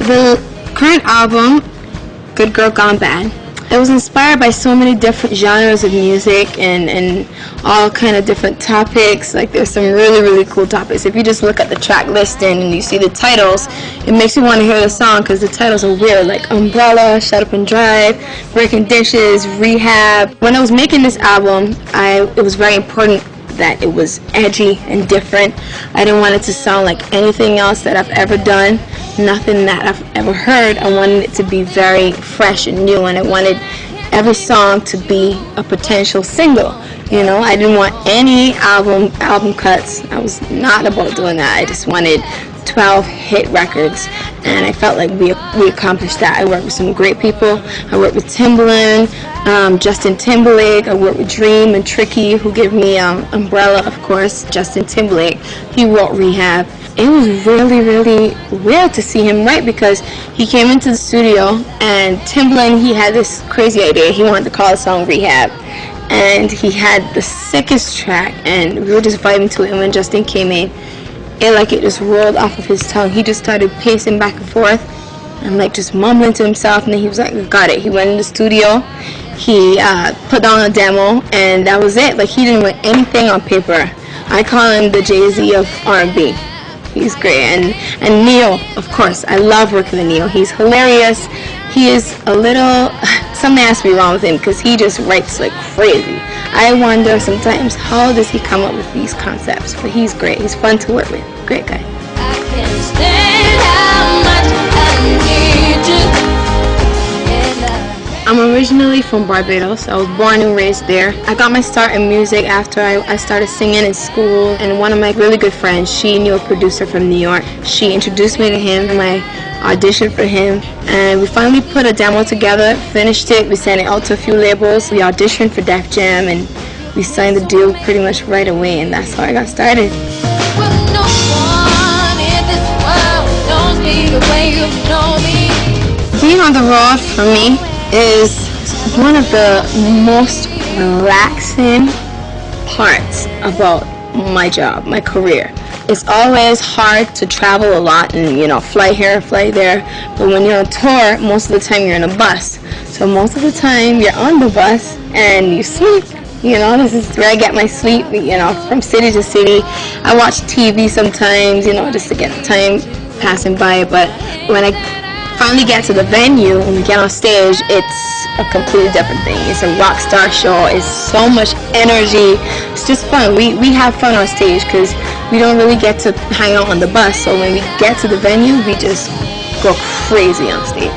The current album, Good Girl Gone Bad, it was inspired by so many different genres of music and all kind of different topics. Like there's some really cool topics. If you just look at the track listing and you see the titles, it makes you want to hear the song because the titles are weird, like Umbrella, Shut Up and Drive, Breaking Dishes, Rehab. When I was making this album, it was very important that it was edgy and different. I didn't want it to sound like anything else that I've ever done, nothing that I've ever heard. I wanted it to be very fresh and new, and I wanted every song to be a potential single. You know, I didn't want any album cuts. I was not about doing that. I just wanted 12 hit records, and I felt like we accomplished that. I worked with some great people. I worked with Timbaland, Justin Timberlake. I worked with Dream and Tricky, who gave me Umbrella, of course. Justin Timberlake, he wrote Rehab. It was really weird to see him write, because he came into the studio and Timbaland, he had this crazy idea. He wanted to call the song Rehab, and he had the sickest track, and we were just vibing to it. And when Justin came in, it just rolled off of his tongue. He just started pacing back and forth and like just mumbling to himself, and then he was like, got it. He went in the studio, he put down a demo, and that was it. Like, he didn't write anything on paper. I call him the Jay-Z of R&B. He's great. And Neo, of course, I love working with Neo. He's hilarious. He is a little, something has to be wrong with him, because he just writes like crazy. I wonder sometimes, how does he come up with these concepts? But he's great. He's fun to work with. Great guy. I can't stand how much I need you. I'm originally from Barbados. I was born and raised there. I got my start in music after I started singing in school, and one of my really good friends, she knew a producer from New York. She introduced me to him, and I auditioned for him, and we finally put a demo together, finished it, we sent it out to a few labels. We auditioned for Def Jam, and we signed the deal pretty much right away, and that's how I got started. Well, no one in this world knows me the way you know me. Being on the road for me is one of the most relaxing parts about my job, my career. It's always hard to travel a lot and, you know, fly here, fly there. But when you're on tour, most of the time you're in a bus. So most of the time you're on the bus and you sleep. You know, this is where I get my sleep, you know, from city to city. I watch TV sometimes, you know, just to get the time passing by. But when I finally get to the venue and we get on stage, it's a completely different thing. It's a rock star show. It's so much energy. It's just fun. We have fun on stage because we don't really get to hang out on the bus. So when we get to the venue, we just go crazy on stage.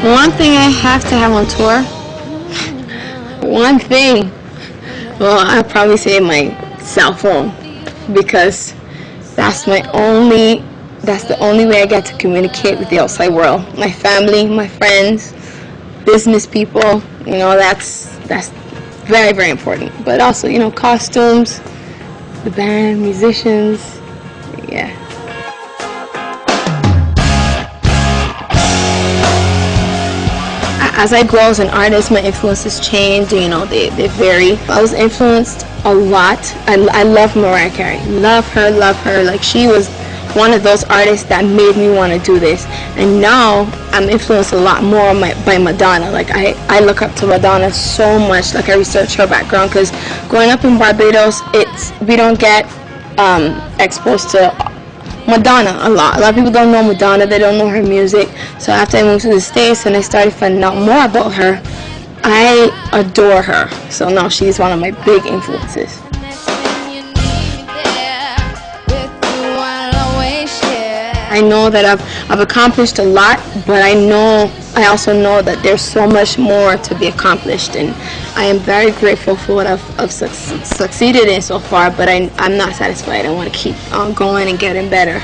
One thing I have to have on tour, one thing, well, I'll probably say my cell phone, because that's the only way I get to communicate with the outside world. My family, my friends, business people, you know, that's very important. But also, you know, costumes, the band, musicians, yeah. As I grow as an artist, my influences change, you know, they vary. I was influenced a lot. I love Mariah Carey. Love her. Like, she was one of those artists that made me want to do this. And now I'm influenced a lot more by Madonna. Like, I look up to Madonna so much. Like, I research her background, because growing up in Barbados, we don't get exposed to Madonna a lot. A lot of people don't know Madonna, they don't know her music. So after I moved to the States and I started finding out more about her, I adore her. So now she's one of my big influences. I know that I've accomplished a lot, but I also know that there's so much more to be accomplished, and I am very grateful for what I've succeeded in so far, but I'm not satisfied. I want to keep on going and getting better.